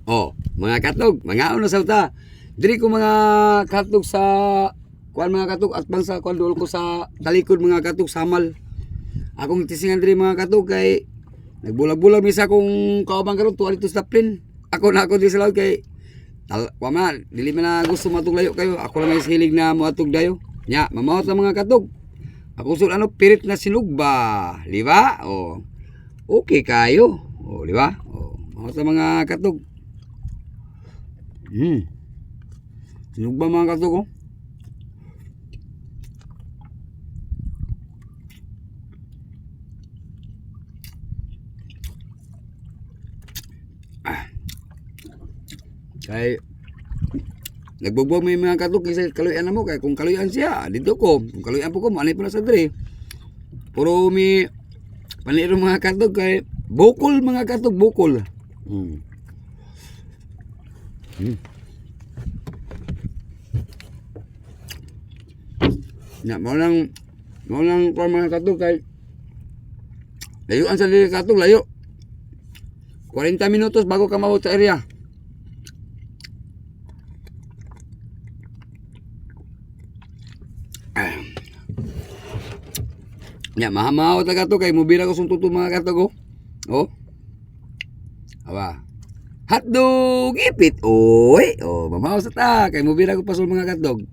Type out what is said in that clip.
Oh, mga katog, mga ano sa uta. Diri ko mga katog sa kuan mga katog at bang sa kuan duol ko sa talikod mga katog samal. Akong tisingan diri mga katog kay nagbulag-bulag misa kung kaubang karon tuwa dito sa plin. Ako di sa laod kay wama, dili man na gusto matuglayo kayo. Ako lang may hilig na moatog dayo. Nya, mamawat lang mga katog. Ako sul ano pirit na sinugba, di ba? Oh. Okay kayo. Oh, di ba? Oh, mamawat lang mga katog. Sinugba mga katog oh. Kay nagbugbog may mga katog kasi kaluyan na mo kay kung kaluyan siya dito ko kung kaluyan po ko manay pa na sa dre puro mi paniro mga katog kay bukol mga katog bukol. Na mo lang kuan mga katog kay layuan sa diri katog layo 40 minutos bago ka mabot sa area. Ya, mahamaw ta kato kay mobila ko suntuto mga katog oh. Oh. Aba. Hotdog ipit oy. Oh, mamaw sa ta kay mobila ko pasul mga katog.